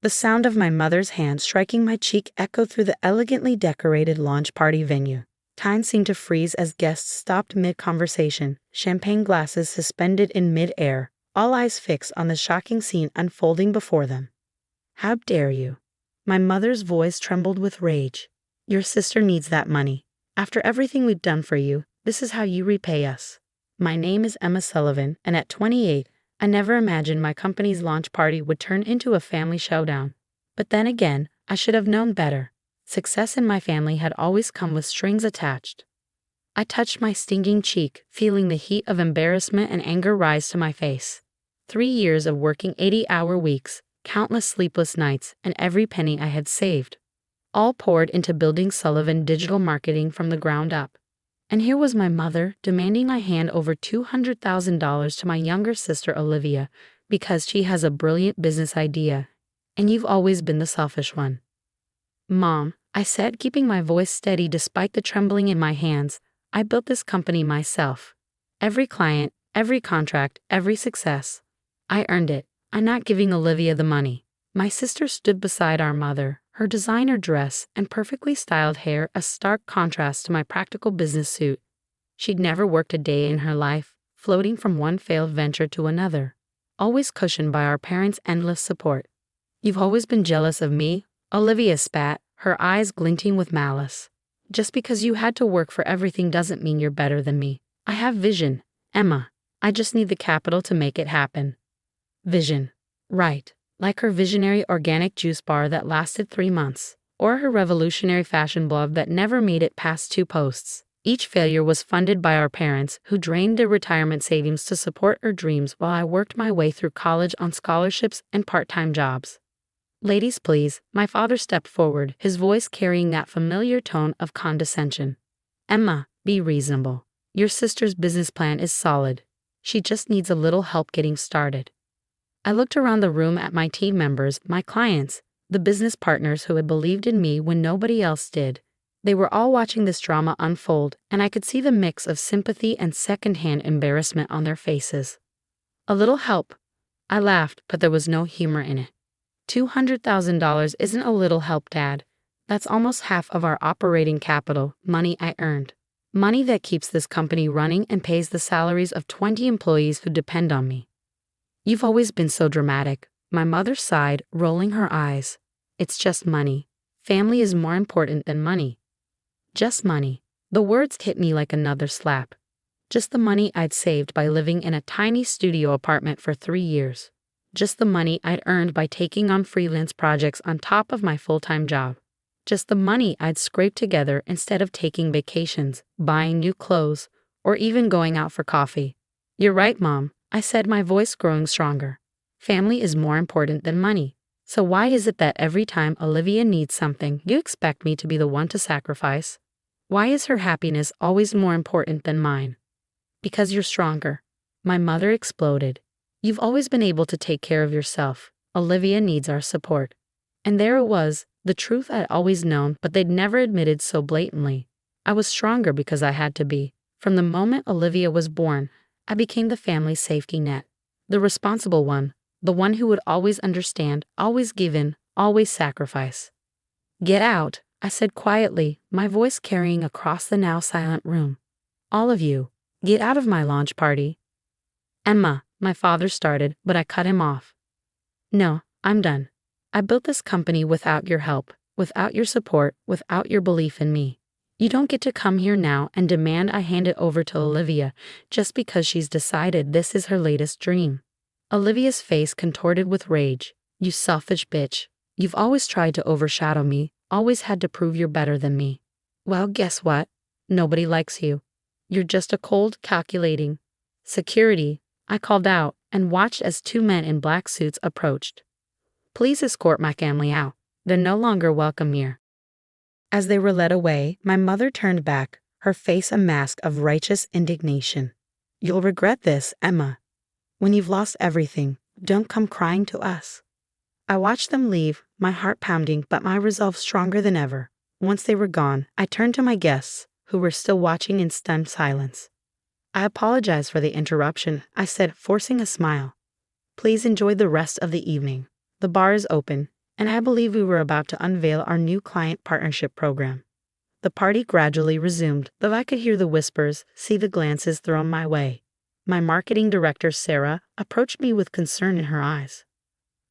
The sound of my mother's hand striking my cheek echoed through the elegantly decorated launch party venue. Time seemed to freeze as guests stopped mid-conversation, champagne glasses suspended in mid-air, all eyes fixed on the shocking scene unfolding before them. "How dare you?" My mother's voice trembled with rage. "Your sister needs that money. After everything we've done for you, this is how you repay us." My name is Emma Sullivan, and at 28, I never imagined my company's launch party would turn into a family showdown. But then again, I should have known better. Success in my family had always come with strings attached. I touched my stinging cheek, feeling the heat of embarrassment and anger rise to my face. 3 years of working 80-hour weeks, countless sleepless nights, and every penny I had saved, all poured into building Sullivan digital marketing from the ground up. And here was my mother demanding I hand over $200,000 to my younger sister Olivia because she has a brilliant business idea. "And you've always been the selfish one." "Mom," I said, keeping my voice steady despite the trembling in my hands, "I built this company myself. Every client, every contract, every success. I earned it. I'm not giving Olivia the money." My sister stood beside our mother, her designer dress and perfectly styled hair a stark contrast to my practical business suit. She'd never worked a day in her life, floating from one failed venture to another, always cushioned by our parents' endless support. "You've always been jealous of me," Olivia spat, her eyes glinting with malice. "Just because you had to work for everything doesn't mean you're better than me. I have vision, Emma. I just need the capital to make it happen." Vision. Right. Like her visionary organic juice bar that lasted 3 months, or her revolutionary fashion blog that never made it past 2 posts. Each failure was funded by our parents, who drained their retirement savings to support her dreams while I worked my way through college on scholarships and part-time jobs. "Ladies, please," my father stepped forward, his voice carrying that familiar tone of condescension. "Emma, be reasonable. Your sister's business plan is solid. She just needs a little help getting started." I looked around the room at my team members, my clients, the business partners who had believed in me when nobody else did. They were all watching this drama unfold, and I could see the mix of sympathy and secondhand embarrassment on their faces. "A little help." I laughed, but there was no humor in it. $200,000 isn't a little help, Dad. That's almost half of our operating capital, money I earned. Money that keeps this company running and pays the salaries of 20 employees who depend on me. "You've always been so dramatic," my mother sighed, rolling her eyes. "It's just money. Family is more important than money." Just money. The words hit me like another slap. Just the money I'd saved by living in a tiny studio apartment for 3 years. Just the money I'd earned by taking on freelance projects on top of my full-time job. Just the money I'd scraped together instead of taking vacations, buying new clothes, or even going out for coffee. "You're right, Mom," I said, my voice growing stronger. "Family is more important than money. So why is it that every time Olivia needs something, you expect me to be the one to sacrifice? Why is her happiness always more important than mine?" "Because you're stronger." My mother exploded. "You've always been able to take care of yourself. Olivia needs our support." And there it was, the truth I'd always known, but they'd never admitted so blatantly. I was stronger because I had to be. From the moment Olivia was born, I became the family's safety net. The responsible one, the one who would always understand, always give in, always sacrifice. "Get out," I said quietly, my voice carrying across the now silent room. "All of you, get out of my launch party." "Emma," my father started, but I cut him off. "No, I'm done. I built this company without your help, without your support, without your belief in me. You don't get to come here now and demand I hand it over to Olivia just because she's decided this is her latest dream." Olivia's face contorted with rage. "You selfish bitch. You've always tried to overshadow me, always had to prove you're better than me. Well, guess what? Nobody likes you. You're just a cold, calculating security." I called out and watched as 2 men in black suits approached. "Please escort my family out. They're no longer welcome here." As they were led away, my mother turned back, her face a mask of righteous indignation. "You'll regret this, Emma. When you've lost everything, don't come crying to us." I watched them leave, my heart pounding but my resolve stronger than ever. Once they were gone, I turned to my guests, who were still watching in stunned silence. "I apologize for the interruption," I said, forcing a smile. "Please enjoy the rest of the evening. The bar is open. and I believe we were about to unveil our new client partnership program. The party gradually resumed, though I could hear the whispers, see the glances thrown my way. My marketing director, Sarah, approached me with concern in her eyes.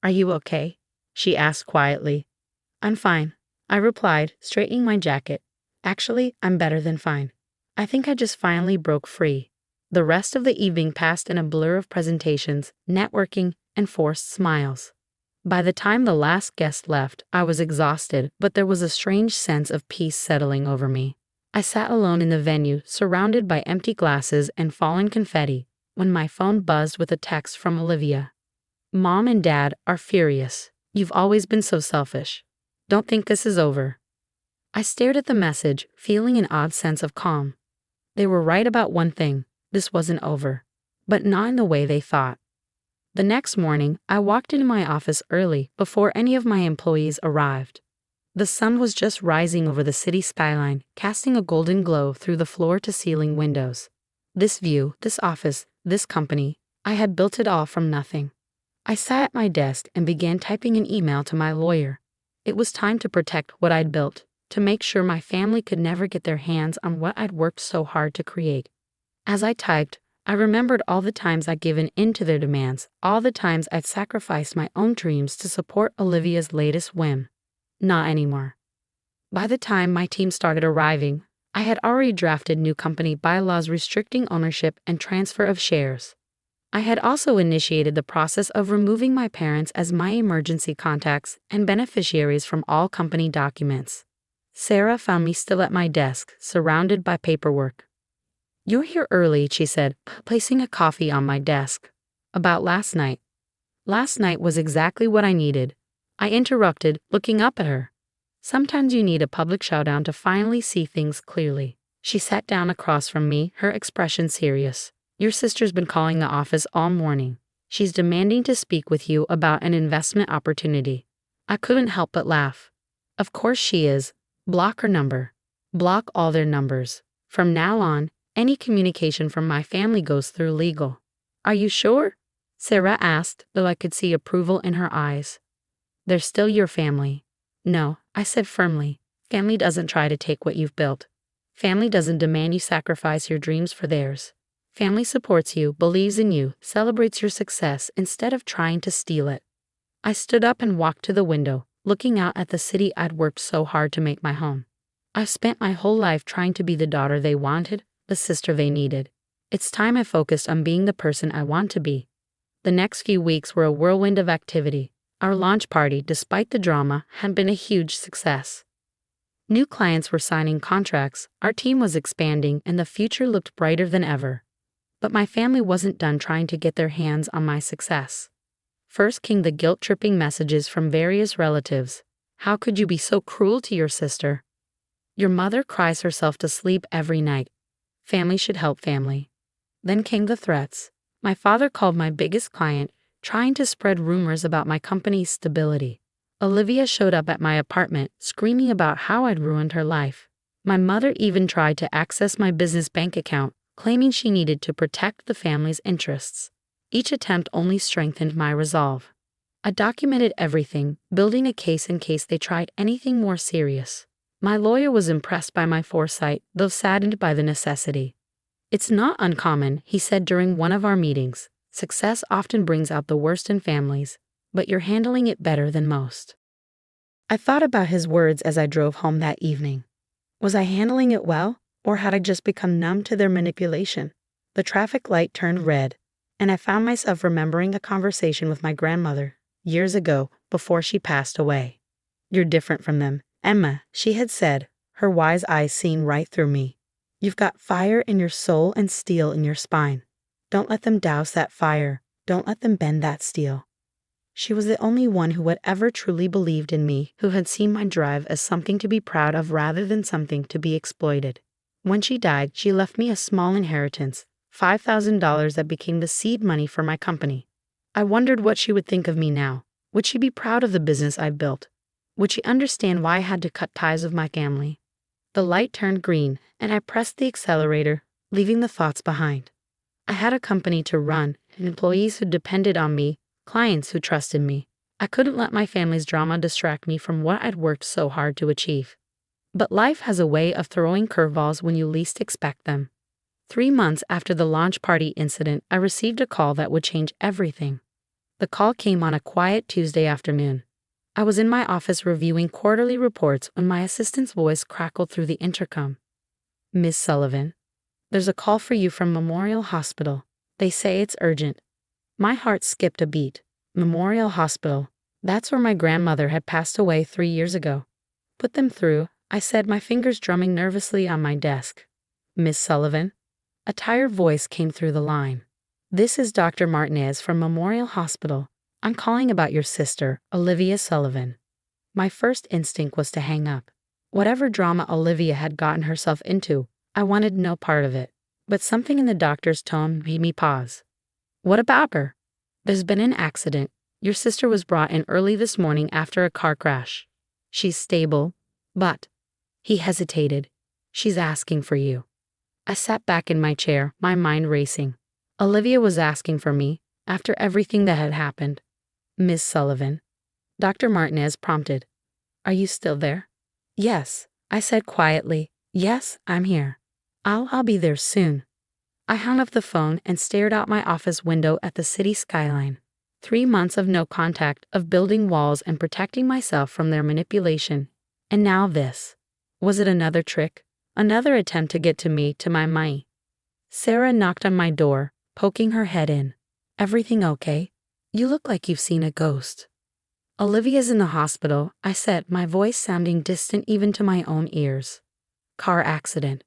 "Are you okay?" she asked quietly. "I'm fine," I replied, straightening my jacket. "Actually, I'm better than fine. I think I just finally broke free." The rest of the evening passed in a blur of presentations, networking, and forced smiles. By the time the last guest left, I was exhausted, but there was a strange sense of peace settling over me. I sat alone in the venue, surrounded by empty glasses and fallen confetti, when my phone buzzed with a text from Olivia. "Mom and Dad are furious. You've always been so selfish. Don't think this is over." I stared at the message, feeling an odd sense of calm. They were right about one thing: this wasn't over. But not in the way they thought. The next morning, I walked into my office early, before any of my employees arrived. The sun was just rising over the city skyline, casting a golden glow through the floor-to-ceiling windows. This view, this office, this company, I had built it all from nothing. I sat at my desk and began typing an email to my lawyer. It was time to protect what I'd built, to make sure my family could never get their hands on what I'd worked so hard to create. As I typed, I remembered all the times I'd given in to their demands, all the times I'd sacrificed my own dreams to support Olivia's latest whim. Not anymore. By the time my team started arriving, I had already drafted new company bylaws restricting ownership and transfer of shares. I had also initiated the process of removing my parents as my emergency contacts and beneficiaries from all company documents. Sarah found me still at my desk, surrounded by paperwork. "You're here early," she said, placing a coffee on my desk. "About last night." "Last night was exactly what I needed," I interrupted, looking up at her. "Sometimes you need a public showdown to finally see things clearly." She sat down across from me, her expression serious. "Your sister's been calling the office all morning. She's demanding to speak with you about an investment opportunity." I couldn't help but laugh. "Of course she is. Block her number. Block all their numbers. From now on, any communication from my family goes through legal." "Are you sure?" Sarah asked, though I could see approval in her eyes. "They're still your family." "No," I said firmly. "Family doesn't try to take what you've built. Family doesn't demand you sacrifice your dreams for theirs. Family supports you, believes in you, celebrates your success instead of trying to steal it." I stood up and walked to the window, looking out at the city I'd worked so hard to make my home. I've spent my whole life trying to be the daughter they wanted, the sister they needed. It's time I focused on being the person I want to be. The next few weeks were a whirlwind of activity. Our launch party, despite the drama, had been a huge success. New clients were signing contracts, our team was expanding, and the future looked brighter than ever. But my family wasn't done trying to get their hands on my success. First came the guilt-tripping messages from various relatives. "How could you be so cruel to your sister? Your mother cries herself to sleep every night. Family should help family." Then came the threats. My father called my biggest client, trying to spread rumors about my company's stability. Olivia showed up at my apartment, screaming about how I'd ruined her life. My mother even tried to access my business bank account, claiming she needed to protect the family's interests. Each attempt only strengthened my resolve. I documented everything, building a case in case they tried anything more serious. My lawyer was impressed by my foresight, though saddened by the necessity. "It's not uncommon," he said during one of our meetings. "Success often brings out the worst in families, but you're handling it better than most." I thought about his words as I drove home that evening. Was I handling it well, or had I just become numb to their manipulation? The traffic light turned red, and I found myself remembering a conversation with my grandmother years ago before she passed away. "You're different from them, Emma," she had said, her wise eyes seeing right through me. "You've got fire in your soul and steel in your spine. Don't let them douse that fire. Don't let them bend that steel." She was the only one who had ever truly believed in me, who had seen my drive as something to be proud of rather than something to be exploited. When she died, she left me a small inheritance, $5,000 that became the seed money for my company. I wondered what she would think of me now. Would she be proud of the business I'd built? Would she understand why I had to cut ties with my family? The light turned green, and I pressed the accelerator, leaving the thoughts behind. I had a company to run, and employees who depended on me, clients who trusted me. I couldn't let my family's drama distract me from what I'd worked so hard to achieve. But life has a way of throwing curveballs when you least expect them. 3 months after the launch party incident, I received a call that would change everything. The call came on a quiet Tuesday afternoon. I was in my office reviewing quarterly reports when my assistant's voice crackled through the intercom. "Miss Sullivan, there's a call for you from Memorial Hospital. They say it's urgent." My heart skipped a beat. Memorial Hospital. That's where my grandmother had passed away 3 years ago. "Put them through," I said, my fingers drumming nervously on my desk. "Miss Sullivan?" A tired voice came through the line. "This is Dr. Martinez from Memorial Hospital. I'm calling about your sister, Olivia Sullivan." My first instinct was to hang up. Whatever drama Olivia had gotten herself into, I wanted no part of it. But something in the doctor's tone made me pause. "What about her?" "There's been an accident. Your sister was brought in early this morning after a car crash. She's stable, but—" He hesitated. "She's asking for you." I sat back in my chair, my mind racing. Olivia was asking for me, after everything that had happened. "Miss Sullivan," Dr. Martinez prompted. "Are you still there?" "Yes," I said quietly. "Yes, I'm here. I'll be there soon." I hung up the phone and stared out my office window at the city skyline. 3 months of no contact, of building walls and protecting myself from their manipulation. And now this. Was it another trick? Another attempt to get to me, to my money? Sarah knocked on my door, poking her head in. "Everything okay? You look like you've seen a ghost." "Olivia's in the hospital," I said, my voice sounding distant even to my own ears. "Car accident."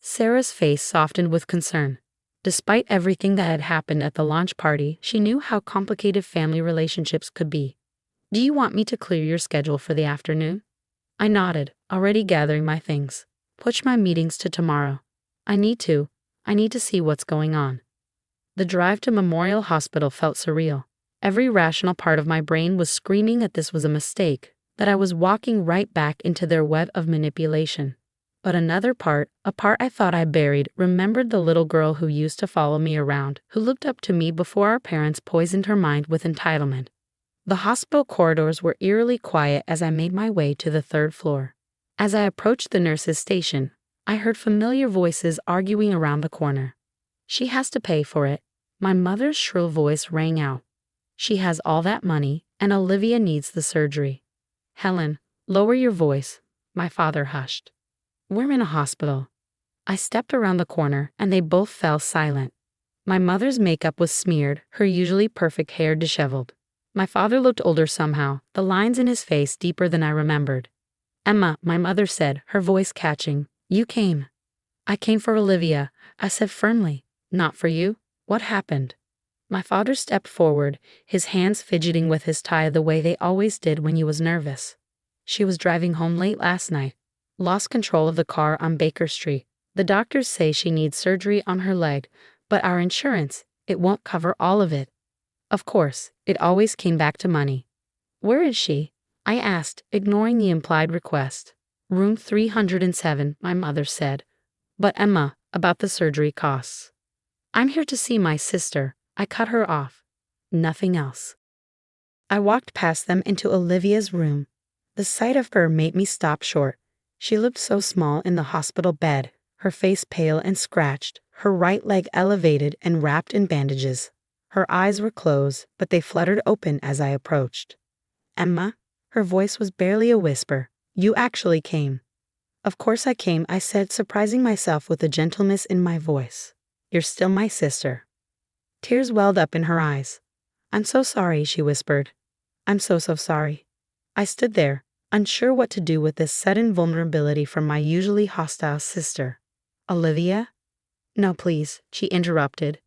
Sarah's face softened with concern. Despite everything that had happened at the launch party, she knew how complicated family relationships could be. "Do you want me to clear your schedule for the afternoon?" I nodded, already gathering my things. "Push my meetings to tomorrow. I need to see what's going on." The drive to Memorial Hospital felt surreal. Every rational part of my brain was screaming that this was a mistake, that I was walking right back into their web of manipulation. But another part, a part I thought I buried, remembered the little girl who used to follow me around, who looked up to me before our parents poisoned her mind with entitlement. The hospital corridors were eerily quiet as I made my way to the 3rd floor. As I approached the nurse's station, I heard familiar voices arguing around the corner. "She has to pay for it." My mother's shrill voice rang out. "She has all that money, and Olivia needs the surgery." "Helen, lower your voice." My father hushed. "We're in a hospital." I stepped around the corner, and they both fell silent. My mother's makeup was smeared, her usually perfect hair disheveled. My father looked older somehow, the lines in his face deeper than I remembered. "Emma," my mother said, her voice catching. "You came." "I came for Olivia," I said firmly. "Not for you? What happened?" My father stepped forward, his hands fidgeting with his tie the way they always did when he was nervous. "She was driving home late last night. Lost control of the car on Baker Street. The doctors say she needs surgery on her leg, but our insurance, it won't cover all of it." Of course, it always came back to money. "Where is she?" I asked, ignoring the implied request. "Room 307, my mother said. "But Emma, about the surgery costs." "I'm here to see my sister." I cut her off. Nothing else. I walked past them into Olivia's room. The sight of her made me stop short. She looked so small in the hospital bed, her face pale and scratched, her right leg elevated and wrapped in bandages. Her eyes were closed, but they fluttered open as I approached. "Emma?" Her voice was barely a whisper. "You actually came." "Of course I came," I said, surprising myself with the gentleness in my voice. "You're still my sister." Tears welled up in her eyes. "I'm so sorry," she whispered. "I'm so sorry." I stood there, unsure what to do with this sudden vulnerability from my usually hostile sister. "Olivia?" "No, please," she interrupted.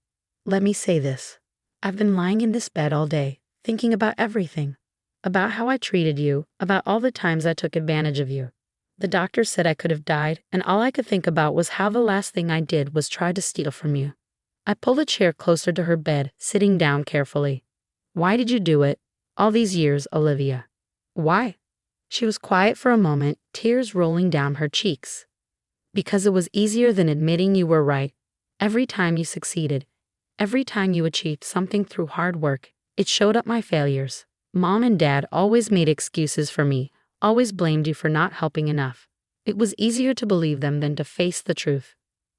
"Let me say this. I've been lying in this bed all day, thinking about everything. About how I treated you, about all the times I took advantage of you. The doctor said I could have died, and all I could think about was how the last thing I did was try to steal from you." I pulled a chair closer to her bed, sitting down carefully. "Why did you do it? All these years, Olivia." "Why?" She was quiet for a moment, tears rolling down her cheeks. "Because it was easier than admitting you were right. Every time you succeeded, every time you achieved something through hard work, it showed up my failures. Mom and Dad always made excuses for me, always blamed you for not helping enough. It was easier to believe them than to face the truth.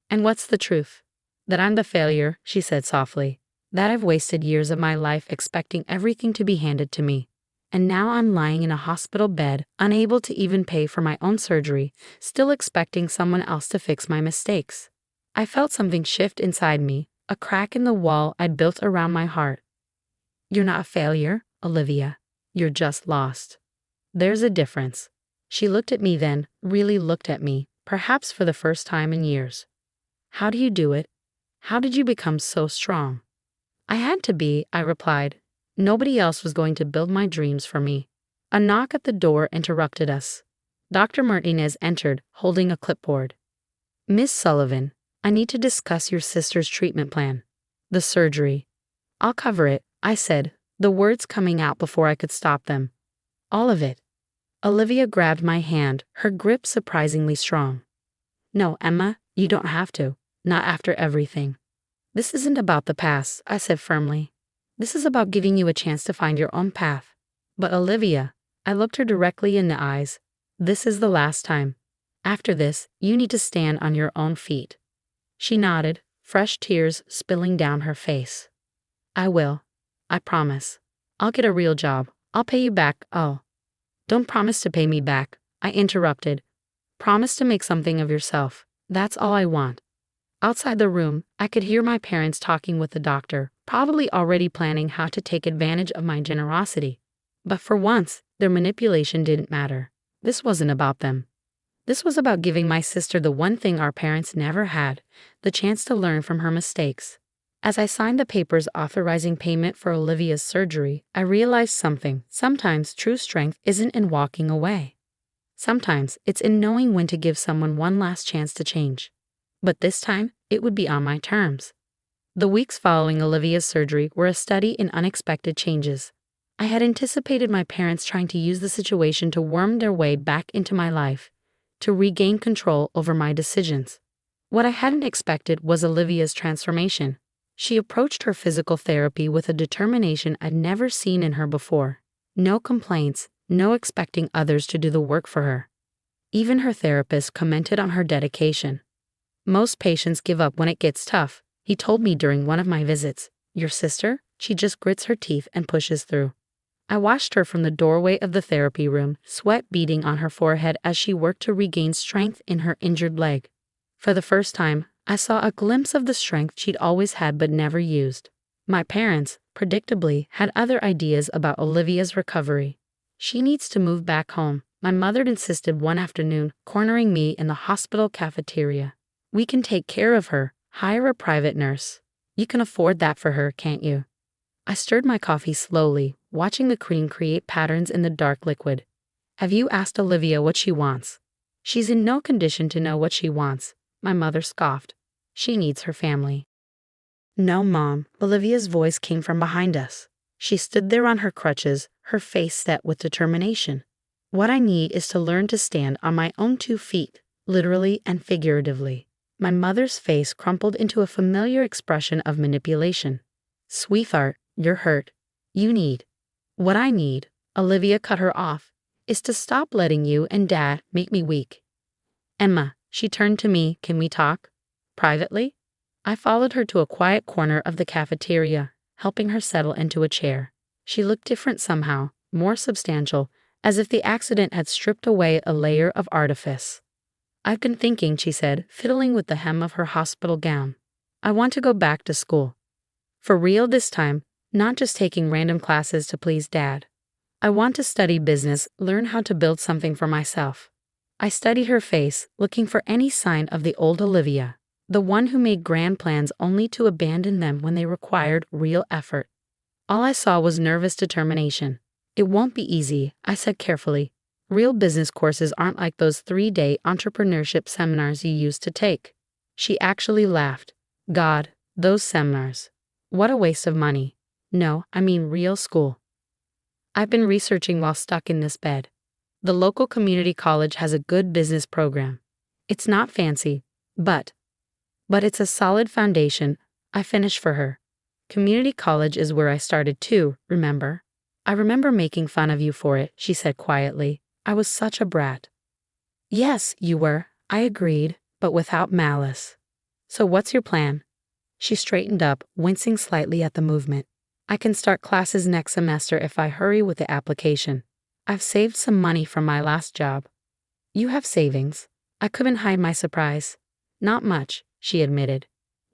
And what's the truth? That I'm the failure, she said softly. That I've wasted years of my life expecting everything to be handed to me. And now I'm lying in a hospital bed, unable to even pay for my own surgery, still expecting someone else to fix my mistakes. I felt something shift inside me, a crack in the wall I'd built around my heart. You're not a failure, Olivia. You're just lost. There's a difference. She looked at me then, really looked at me, perhaps for the first time in years. How do you do it? How did you become so strong? I had to be, I replied. Nobody else was going to build my dreams for me. A knock at the door interrupted us. Dr. Martinez entered, holding a clipboard. Miss Sullivan, I need to discuss your sister's treatment plan. The surgery. I'll cover it, I said, the words coming out before I could stop them. All of it. Olivia grabbed my hand, her grip surprisingly strong. No, Emma, you don't have to. Not after everything. This isn't about the past, I said firmly. This is about giving you a chance to find your own path. But Olivia, I looked her directly in the eyes. This is the last time. After this, you need to stand on your own feet. She nodded, fresh tears spilling down her face. I will. I promise. I'll get a real job. I'll pay you back. Oh. Don't promise to pay me back, I interrupted. Promise to make something of yourself. That's all I want. Outside the room, I could hear my parents talking with the doctor, probably already planning how to take advantage of my generosity. But for once, their manipulation didn't matter. This wasn't about them. This was about giving my sister the one thing our parents never had, the chance to learn from her mistakes. As I signed the papers authorizing payment for Olivia's surgery, I realized something. Sometimes true strength isn't in walking away. Sometimes it's in knowing when to give someone one last chance to change. But this time, it would be on my terms. The weeks following Olivia's surgery were a study in unexpected changes. I had anticipated my parents trying to use the situation to worm their way back into my life, to regain control over my decisions. What I hadn't expected was Olivia's transformation. She approached her physical therapy with a determination I'd never seen in her before. No complaints, no expecting others to do the work for her. Even her therapist commented on her dedication. Most patients give up when it gets tough, he told me during one of my visits. Your sister? She just grits her teeth and pushes through. I watched her from the doorway of the therapy room, sweat beading on her forehead as she worked to regain strength in her injured leg. For the first time, I saw a glimpse of the strength she'd always had but never used. My parents, predictably, had other ideas about Olivia's recovery. She needs to move back home, my mother insisted one afternoon, cornering me in the hospital cafeteria. We can take care of her, hire a private nurse. You can afford that for her, can't you? I stirred my coffee slowly, watching the cream create patterns in the dark liquid. Have you asked Olivia what she wants? She's in no condition to know what she wants, my mother scoffed. She needs her family. No, Mom, Olivia's voice came from behind us. She stood there on her crutches, her face set with determination. What I need is to learn to stand on my own 2 feet, literally and figuratively. My mother's face crumpled into a familiar expression of manipulation. Sweetheart, you're hurt. You need. What I need, Olivia cut her off, is to stop letting you and Dad make me weak. Emma, she turned to me, can we talk? Privately? I followed her to a quiet corner of the cafeteria, helping her settle into a chair. She looked different somehow, more substantial, as if the accident had stripped away a layer of artifice. I've been thinking, she said, fiddling with the hem of her hospital gown. I want to go back to school. For real this time, not just taking random classes to please Dad. I want to study business, learn how to build something for myself. I studied her face, looking for any sign of the old Olivia, the one who made grand plans only to abandon them when they required real effort. All I saw was nervous determination. It won't be easy, I said carefully. Real business courses aren't like those 3-day entrepreneurship seminars you used to take. She actually laughed. God, those seminars. What a waste of money. No, I mean real school. I've been researching while stuck in this bed. The local community college has a good business program. It's not fancy, but it's a solid foundation I finished for her. Community college is where I started too, remember? I remember making fun of you for it, she said quietly. I was such a brat. Yes, you were, I agreed, but without malice. So what's your plan? She straightened up, wincing slightly at the movement. I can start classes next semester if I hurry with the application. I've saved some money from my last job. You have savings. I couldn't hide my surprise. Not much, she admitted.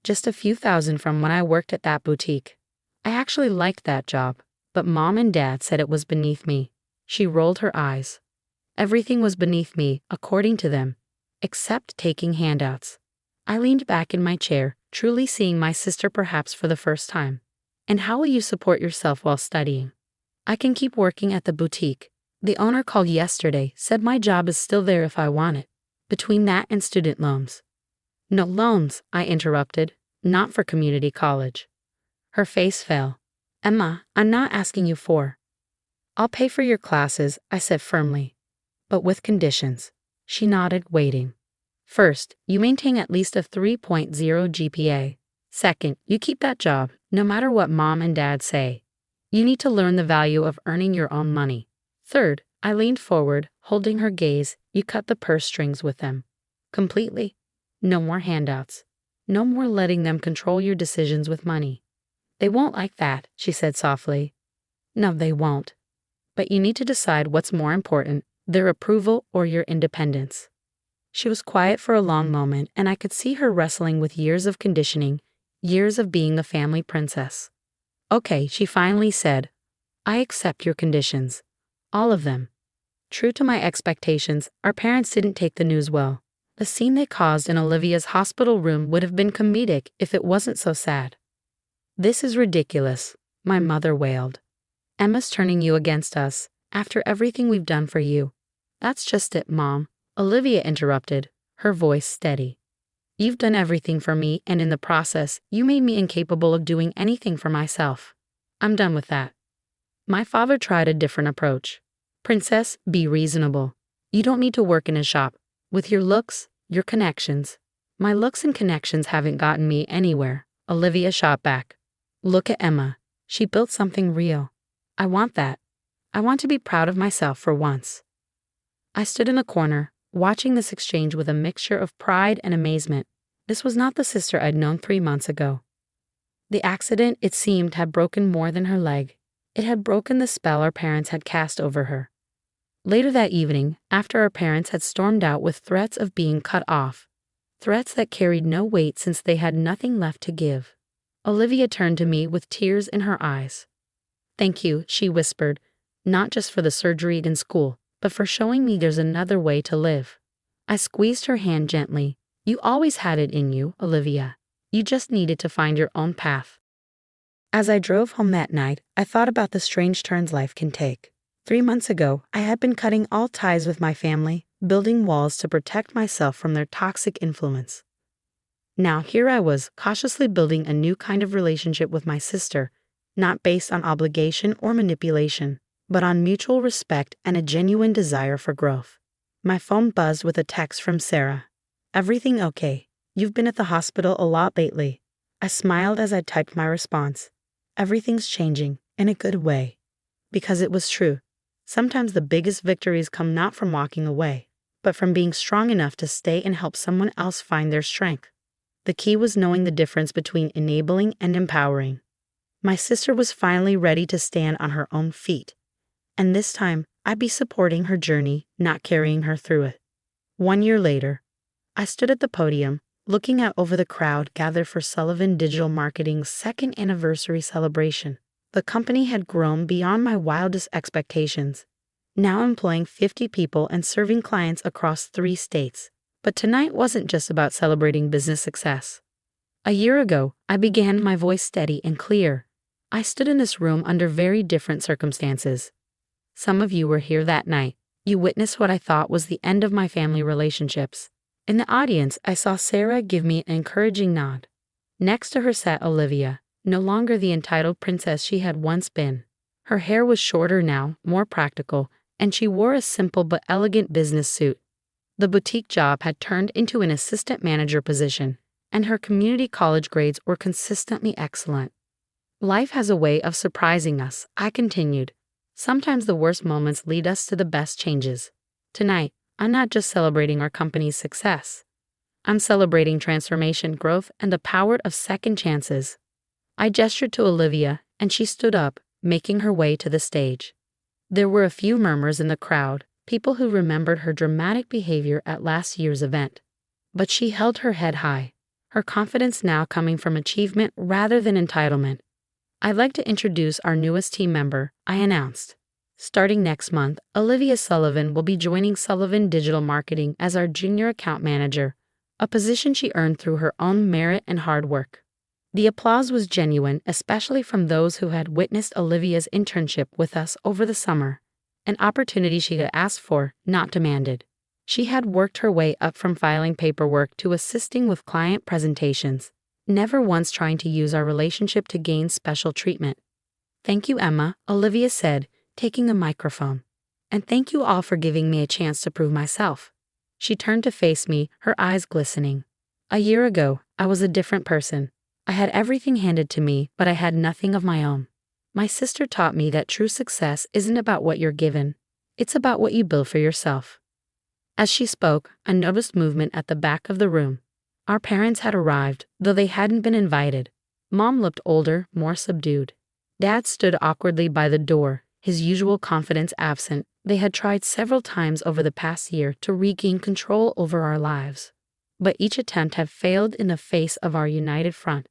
Just a few thousand from when I worked at that boutique. I actually liked that job, but Mom and Dad said it was beneath me. She rolled her eyes. Everything was beneath me, according to them, except taking handouts. I leaned back in my chair, truly seeing my sister perhaps for the first time. And how will you support yourself while studying? I can keep working at the boutique. The owner called yesterday, said my job is still there if I want it. Between that and student loans. No loans, I interrupted. Not for community college. Her face fell. Emma, I'm not asking you for. I'll pay for your classes, I said firmly. But with conditions. She nodded, waiting. First, you maintain at least a 3.0 GPA. Second, you keep that job, no matter what Mom and Dad say. You need to learn the value of earning your own money. Third, I leaned forward, holding her gaze. You cut the purse strings with them. Completely. No more handouts. No more letting them control your decisions with money. They won't like that, she said softly. No, they won't. But you need to decide what's more important, their approval or your independence. She was quiet for a long moment, and I could see her wrestling with years of conditioning, years of being the family princess. Okay, she finally said. I accept your conditions. All of them. True to my expectations, our parents didn't take the news well. The scene they caused in Olivia's hospital room would have been comedic if it wasn't so sad. This is ridiculous, my mother wailed. Emma's turning you against us, after everything we've done for you. That's just it, Mom, Olivia interrupted, her voice steady. You've done everything for me, and in the process, you made me incapable of doing anything for myself. I'm done with that. My father tried a different approach. Princess, be reasonable. You don't need to work in a shop. With your looks, your connections. My looks and connections haven't gotten me anywhere, Olivia shot back. Look at Emma. She built something real. I want that. I want to be proud of myself for once. I stood in the corner, watching this exchange with a mixture of pride and amazement. This was not the sister I'd known 3 months ago. The accident, it seemed, had broken more than her leg. It had broken the spell our parents had cast over her. Later that evening, after our parents had stormed out with threats of being cut off, threats that carried no weight since they had nothing left to give, Olivia turned to me with tears in her eyes. Thank you, she whispered, not just for the surgery in school, but for showing me there's another way to live. I squeezed her hand gently. You always had it in you, Olivia. You just needed to find your own path. As I drove home that night, I thought about the strange turns life can take. 3 months ago, I had been cutting all ties with my family, building walls to protect myself from their toxic influence. Now here I was, cautiously building a new kind of relationship with my sister, not based on obligation or manipulation, but on mutual respect and a genuine desire for growth. My phone buzzed with a text from Sarah. Everything okay? You've been at the hospital a lot lately. I smiled as I typed my response. Everything's changing, in a good way. Because it was true. Sometimes the biggest victories come not from walking away, but from being strong enough to stay and help someone else find their strength. The key was knowing the difference between enabling and empowering. My sister was finally ready to stand on her own feet. And this time, I'd be supporting her journey, not carrying her through it. 1 year later, I stood at the podium, looking out over the crowd gathered for Sullivan Digital Marketing's 2nd anniversary celebration. The company had grown beyond my wildest expectations, now employing 50 people and serving clients across 3 states. But tonight wasn't just about celebrating business success. A year ago, I began my voice steady and clear. I stood in this room under very different circumstances. Some of you were here that night. You witnessed what I thought was the end of my family relationships. In the audience, I saw Sarah give me an encouraging nod. Next to her sat Olivia, no longer the entitled princess she had once been. Her hair was shorter now, more practical, and she wore a simple but elegant business suit. The boutique job had turned into an assistant manager position, and her community college grades were consistently excellent. Life has a way of surprising us, I continued. Sometimes the worst moments lead us to the best changes. Tonight, I'm not just celebrating our company's success. I'm celebrating transformation, growth, and the power of second chances. I gestured to Olivia, and she stood up, making her way to the stage. There were a few murmurs in the crowd, people who remembered her dramatic behavior at last year's event. But she held her head high, her confidence now coming from achievement rather than entitlement. I'd like to introduce our newest team member, I announced. Starting next month, Olivia Sullivan will be joining Sullivan Digital Marketing as our junior account manager, a position she earned through her own merit and hard work. The applause was genuine, especially from those who had witnessed Olivia's internship with us over the summer, an opportunity she had asked for, not demanded. She had worked her way up from filing paperwork to assisting with client presentations, never once trying to use our relationship to gain special treatment. "Thank you, Emma," Olivia said, taking the microphone. "And thank you all for giving me a chance to prove myself." She turned to face me, her eyes glistening. A year ago, I was a different person. I had everything handed to me, but I had nothing of my own. My sister taught me that true success isn't about what you're given. It's about what you build for yourself. As she spoke, I noticed movement at the back of the room. Our parents had arrived, though they hadn't been invited. Mom looked older, more subdued. Dad stood awkwardly by the door, his usual confidence absent. They had tried several times over the past year to regain control over our lives, but each attempt had failed in the face of our united front.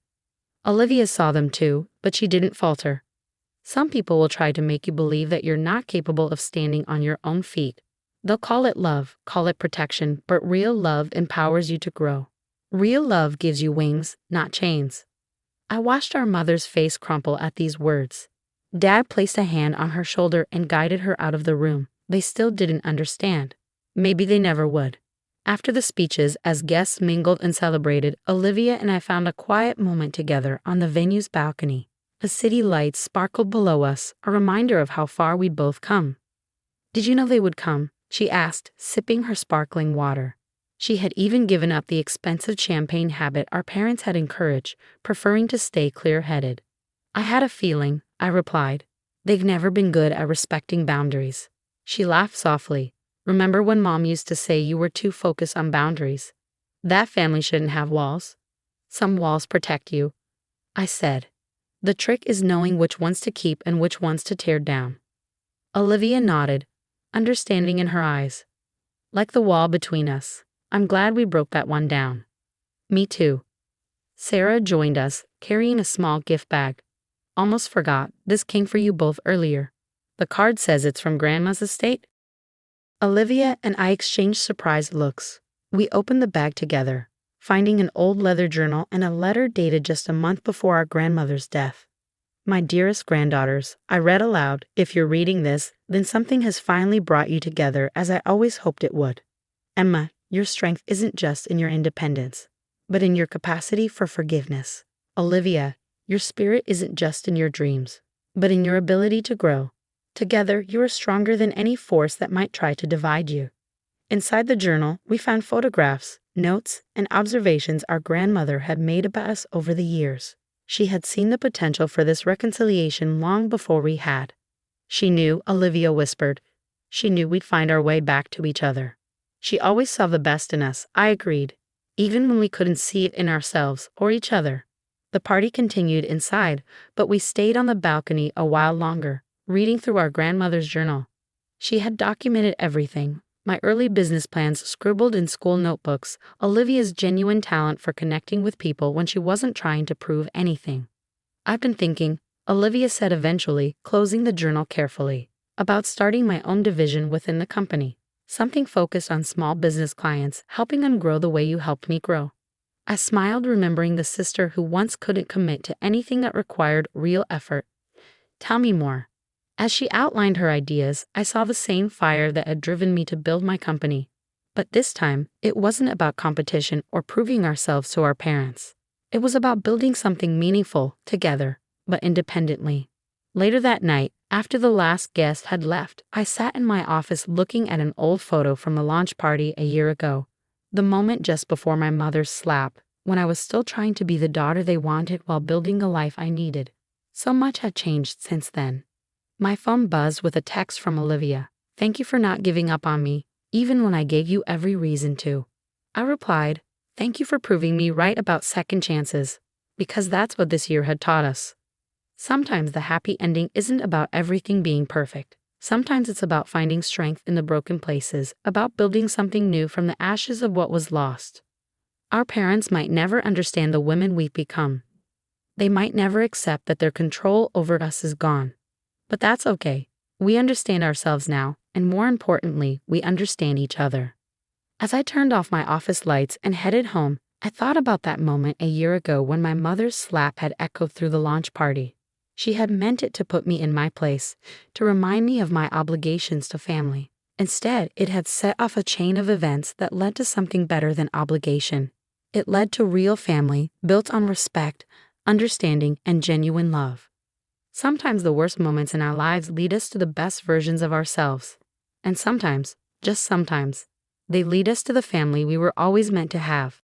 Olivia saw them too, but she didn't falter. Some people will try to make you believe that you're not capable of standing on your own feet. They'll call it love, call it protection, but real love empowers you to grow. Real love gives you wings, not chains. I watched our mother's face crumple at these words. Dad placed a hand on her shoulder and guided her out of the room. They still didn't understand. Maybe they never would. After the speeches, as guests mingled and celebrated, Olivia and I found a quiet moment together on the venue's balcony. The city lights sparkled below us, a reminder of how far we'd both come. "Did you know they would come?" she asked, sipping her sparkling water. She had even given up the expensive champagne habit our parents had encouraged, preferring to stay clear-headed. "I had a feeling," I replied. "They've never been good at respecting boundaries." She laughed softly. "Remember when Mom used to say you were too focused on boundaries? That family shouldn't have walls. Some walls protect you," I said. "The trick is knowing which ones to keep and which ones to tear down." Olivia nodded, understanding in her eyes. "Like the wall between us. I'm glad we broke that one down." "Me too." Sarah joined us, carrying a small gift bag. "Almost forgot, this came for you both earlier. The card says it's from Grandma's estate." Olivia and I exchanged surprised looks. We opened the bag together, finding an old leather journal and a letter dated just a month before our grandmother's death. "My dearest granddaughters," I read aloud, "if you're reading this, then something has finally brought you together as I always hoped it would. Emma, your strength isn't just in your independence, but in your capacity for forgiveness. Olivia, your spirit isn't just in your dreams, but in your ability to grow. Together, you are stronger than any force that might try to divide you." Inside the journal, we found photographs, notes, and observations our grandmother had made about us over the years. She had seen the potential for this reconciliation long before we had. "She knew," Olivia whispered. "She knew we'd find our way back to each other." "She always saw the best in us," I agreed, even when we couldn't see it in ourselves or each other. The party continued inside, but we stayed on the balcony a while longer, reading through our grandmother's journal. She had documented everything. My early business plans scribbled in school notebooks, Olivia's genuine talent for connecting with people when she wasn't trying to prove anything. "I've been thinking," Olivia said eventually, closing the journal carefully, "about starting my own division within the company. Something focused on small business clients, helping them grow the way you helped me grow." I smiled, remembering the sister who once couldn't commit to anything that required real effort. "Tell me more." As she outlined her ideas, I saw the same fire that had driven me to build my company. But this time, it wasn't about competition or proving ourselves to our parents. It was about building something meaningful, together, but independently. Later that night, after the last guest had left, I sat in my office looking at an old photo from the launch party a year ago. The moment just before my mother's slap, when I was still trying to be the daughter they wanted while building the life I needed. So much had changed since then. My phone buzzed with a text from Olivia. "Thank you for not giving up on me, even when I gave you every reason to." I replied, "Thank you for proving me right about second chances," because that's what this year had taught us. Sometimes the happy ending isn't about everything being perfect. Sometimes it's about finding strength in the broken places, about building something new from the ashes of what was lost. Our parents might never understand the women we've become. They might never accept that their control over us is gone. But that's okay. We understand ourselves now, and more importantly, we understand each other. As I turned off my office lights and headed home, I thought about that moment a year ago when my mother's slap had echoed through the launch party. She had meant it to put me in my place, to remind me of my obligations to family. Instead, it had set off a chain of events that led to something better than obligation. It led to real family, built on respect, understanding, and genuine love. Sometimes the worst moments in our lives lead us to the best versions of ourselves. And sometimes, just sometimes, they lead us to the family we were always meant to have.